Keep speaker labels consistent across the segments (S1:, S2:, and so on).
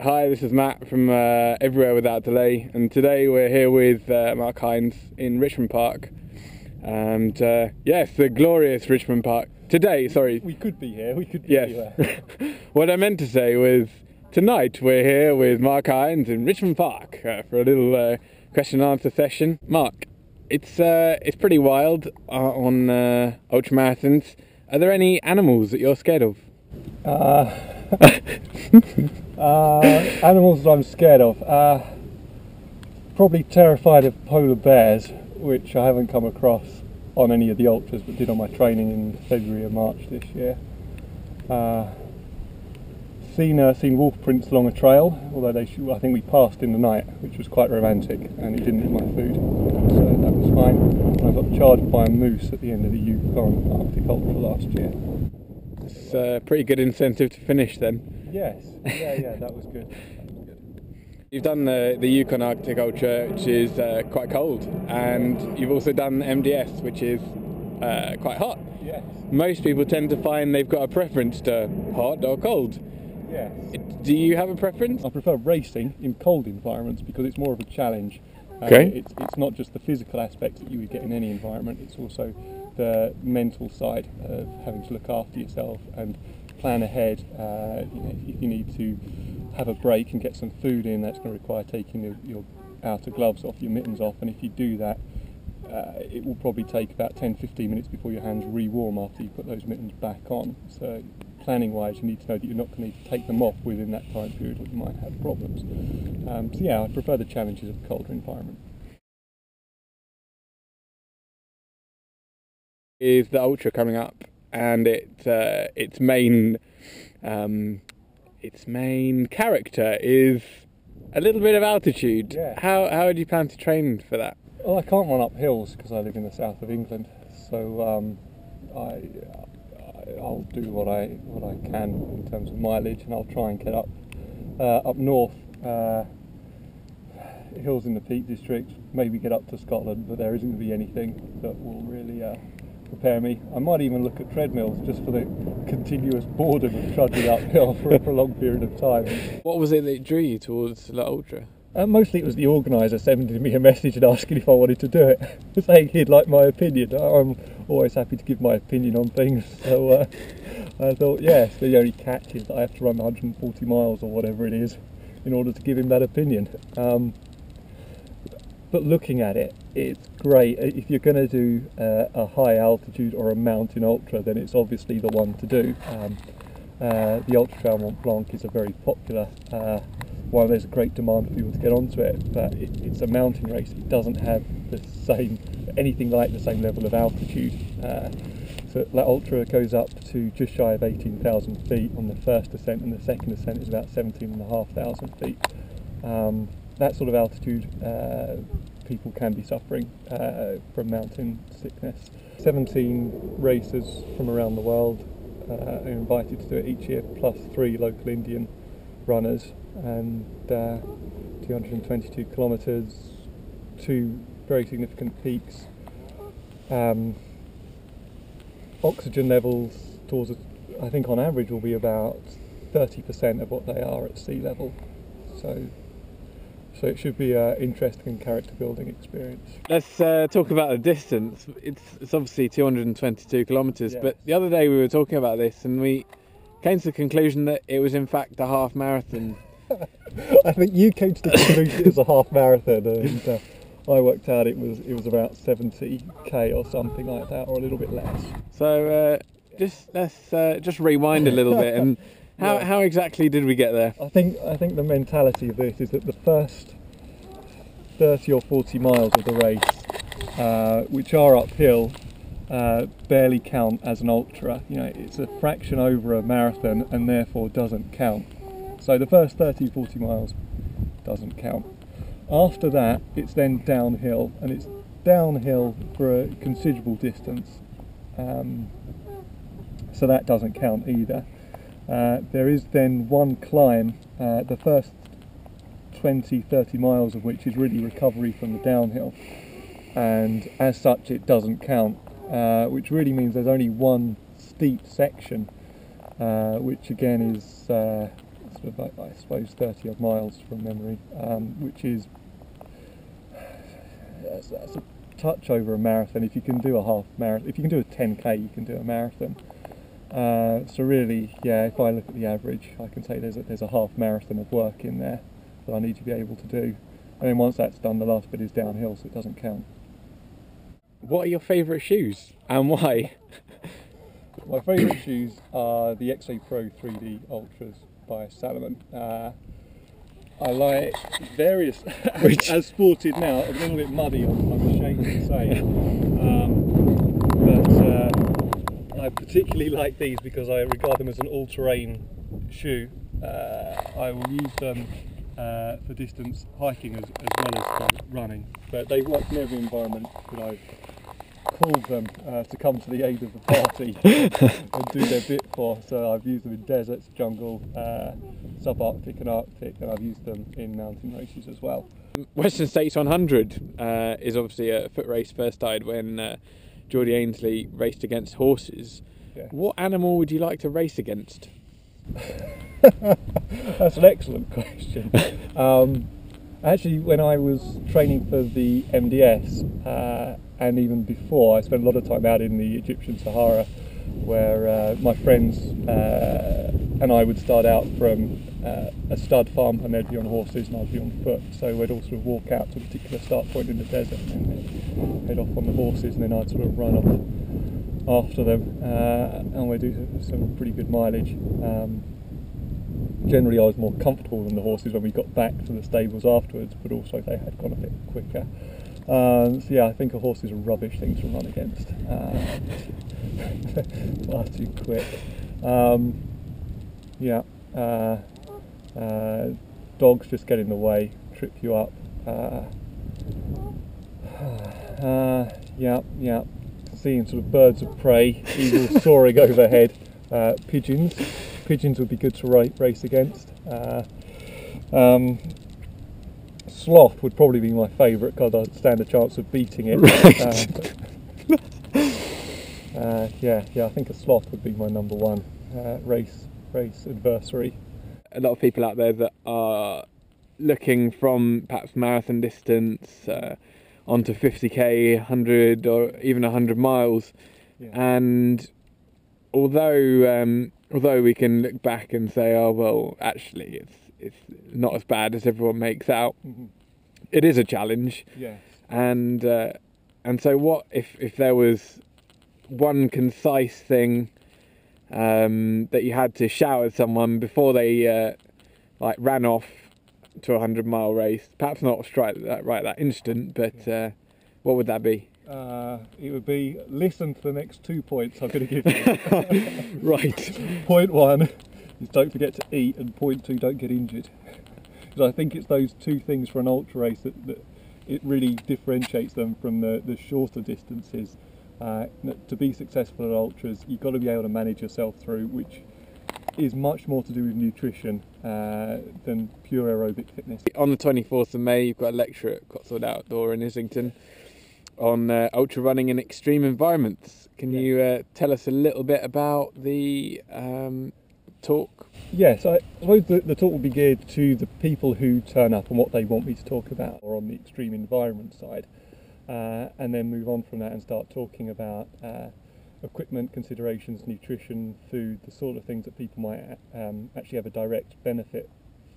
S1: Hi, this is Matt from Everywhere Without Delay, and today we're here with Mark Hines in Richmond Park. And yes, the glorious Richmond Park. Today, sorry.
S2: We could be here, we could be anywhere.
S1: What I meant to say was, tonight we're here with Mark Hines in Richmond Park for a little question and answer session. Mark, it's pretty wild on ultramarathons. Are there any animals that you're scared of?
S2: Animals that I'm scared of. Probably terrified of polar bears, which I haven't come across on any of the ultras, but did on my training in February or March this year. Seen wolf prints along a trail, although I think we passed in the night, which was quite romantic, and it didn't eat my food, so that was fine. And I got charged by a moose at the end of the Yukon Arctic Ultra last year.
S1: It's a pretty good incentive to finish then.
S2: Yes, yeah, that was good.
S1: You've done the Yukon Arctic Ultra, which is quite cold, and you've also done MDS, which is quite hot.
S2: Yes.
S1: Most people tend to find they've got a preference to hot or cold.
S2: Yes.
S1: Do you have a preference?
S2: I prefer racing in cold environments because it's more of a challenge.
S1: Okay.
S2: It's not just the physical aspects that you would get in any environment, it's also the mental side of having to look after yourself and plan ahead. If you need to have a break and get some food in, that's going to require taking your outer gloves off, your mittens off, and if you do that, it will probably take about 10-15 minutes before your hands re-warm after you put those mittens back on. So planning wise, you need to know that you're not going to need to take them off within that time period or you might have problems. So yeah, I prefer the challenges of a colder environment.
S1: Is the Ultra coming up, and its main character is a little bit of altitude.
S2: Yeah.
S1: How do you plan to train for that?
S2: Well, I can't run up hills because I live in the south of England, so I'll do what I can in terms of mileage, and I'll try and get up north, hills in the Peak District, maybe get up to Scotland, but there isn't going to be anything that will really prepare me. I might even look at treadmills just for the continuous boredom of trudging uphill for a prolonged period of time.
S1: What was it that drew you towards the Ultra?
S2: Mostly it was the organiser sending me a message and asking if I wanted to do it, saying he'd like my opinion. I'm always happy to give my opinion on things, so I thought, yes, the only catch is that I have to run 140 miles or whatever it is in order to give him that opinion. But looking at it, it's great. If you're going to do a high altitude or a mountain ultra, then it's obviously the one to do. The Ultra Trail Mont Blanc is a very popular one. There's a great demand for people to get onto it, but it's a mountain race. It doesn't have anything like the same level of altitude. So that Ultra goes up to just shy of 18,000 feet on the first descent, and the second descent is about 17,500 feet. That sort of altitude, people can be suffering from mountain sickness. 17 racers from around the world are invited to do it each year, plus 3 local Indian runners, and 222 kilometres, 2 very significant peaks. Oxygen levels I think on average will be about 30% of what they are at sea level. So it should be an interesting character building experience.
S1: Let's talk about the distance. It's obviously 222 kilometres,
S2: Yes.
S1: but the other day we were talking about this and we came to the conclusion that it was in fact a half marathon.
S2: I think you came to the conclusion it was a half marathon, and I worked out it was about 70k or something like that, or a little bit less.
S1: So let's rewind a little bit and how exactly did we get there?
S2: I think the mentality of this is that the first 30 or 40 miles of the race, which are uphill, barely count as an ultra. It's a fraction over a marathon and therefore doesn't count. So the first 30-40 miles doesn't count. After that, it's then downhill, and it's downhill for a considerable distance. So that doesn't count either. There is then one climb, the first 20-30 miles of which is really recovery from the downhill, and as such it doesn't count, which really means there's only one steep section, which again is sort of, I suppose, 30 odd miles from memory, which is that's a touch over a marathon. If you can do a half marathon, if you can do a 10k, you can do a marathon. So really, yeah, if I look at the average, I can say there's a half marathon of work in there that I need to be able to do. And then once that's done, the last bit is downhill, so it doesn't count.
S1: What are your favourite shoes and why?
S2: My favourite shoes are the XA Pro 3D Ultras by Salomon. I like various, as sported now, a little bit muddy, I'm ashamed to say. But I particularly like these because I regard them as an all-terrain shoe. I will use them for distance hiking as well as for running. But they've worked in every environment that I've called them to come to the aid of the party and do their bit for. So I've used them in deserts, jungle, subarctic and arctic, and I've used them in mountain races as well.
S1: Western States 100 is obviously a foot race first started when Geordie Ainsley raced against horses.
S2: Yeah.
S1: What animal would you like to race against?
S2: That's an excellent question. Actually, when I was training for the MDS, and even before, I spent a lot of time out in the Egyptian Sahara, where my friends and I would start out from a stud farm, and they'd be on horses and I'd be on foot. So we'd all sort of walk out to a particular start point in the desert and then head off on the horses, and then I'd sort of run off after them, and we'd do some pretty good mileage. Generally I was more comfortable than the horses when we got back to the stables afterwards, but also they had gone a bit quicker. So yeah, I think a horse is a rubbish thing to run against. Far too quick. Dogs just get in the way, trip you up. Seeing sort of birds of prey, eagles soaring overhead, pigeons. Pigeons would be good to race against. Sloth would probably be my favourite because I'd stand a chance of beating it. Right. I think a sloth would be my number one race adversary.
S1: A lot of people out there that are looking from perhaps marathon distance onto 50k, 100 or even 100 miles, and although we can look back and say, oh well, actually it's not as bad as everyone makes out. Mm-hmm. It is a challenge.
S2: Yes.
S1: And so what if there was one concise thing that you had to shout at someone before they ran off to a 100-mile race, perhaps not straight right that instant, but what would that be?
S2: It would be, listen to the next 2 points I'm going to give you.
S1: Right.
S2: Point 1 is don't forget to eat, and point 2, don't get injured. Because I think it's those two things for an ultra race that it really differentiates them from the shorter distances. To be successful at ultras, you've got to be able to manage yourself through, which is much more to do with nutrition than pure aerobic fitness.
S1: On the 24th of May, you've got a lecture at Cotswold Outdoor in Islington on ultra running in extreme environments. Can you tell us a little bit about the talk?
S2: Yes, I suppose the talk will be geared to the people who turn up and what they want me to talk about, or on the extreme environment side, and then move on from that and start talking about equipment considerations, nutrition, food, the sort of things that people might actually have a direct benefit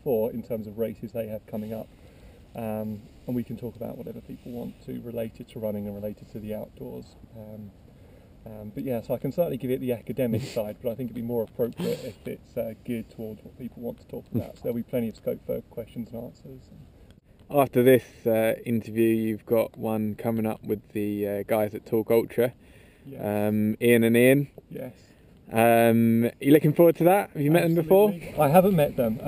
S2: for in terms of races they have coming up. And we can talk about whatever people want to related to running and related to the outdoors. But yeah, so I can certainly give it the academic side, but I think it'd be more appropriate if it's geared towards what people want to talk about. So there'll be plenty of scope for questions and answers.
S1: After this interview, you've got one coming up with the guys at Talk Ultra,
S2: Yes.
S1: Ian and Ian.
S2: Yes.
S1: Are you looking forward to that? Have you met them before?
S2: I haven't met them.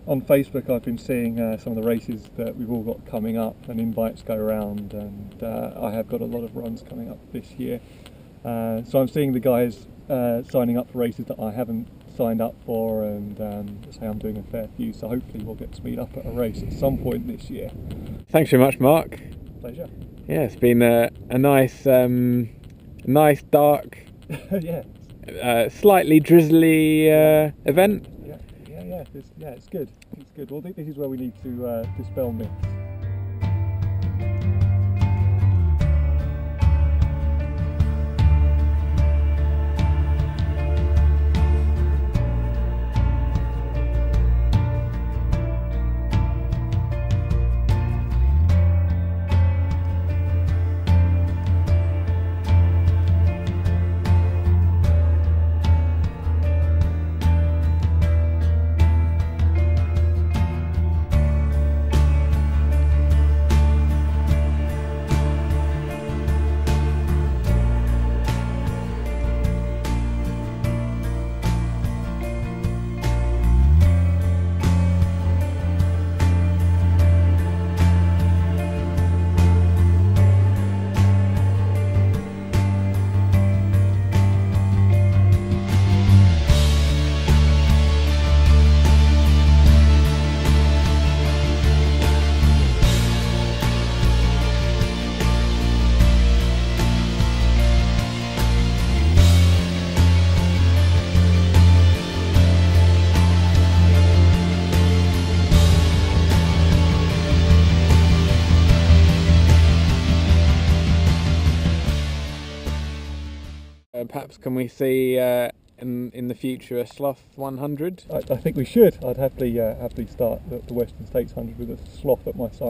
S2: On Facebook I've been seeing some of the races that we've all got coming up, and invites go around, and I have got a lot of runs coming up this year. So I'm seeing the guys signing up for races that I haven't signed up for, and say I'm doing a fair few, so hopefully we'll get to meet up at a race at some point this year.
S1: Thanks very much, Mark.
S2: Pleasure.
S1: Yeah, it's been a nice dark,
S2: Yeah.
S1: slightly drizzly event.
S2: Yeah. it's good. It's good. Well, this is where we need to dispel myths.
S1: Perhaps can we see in the future a Sloth 100?
S2: I think we should. I'd happily start the Western States 100 with a Sloth at my side.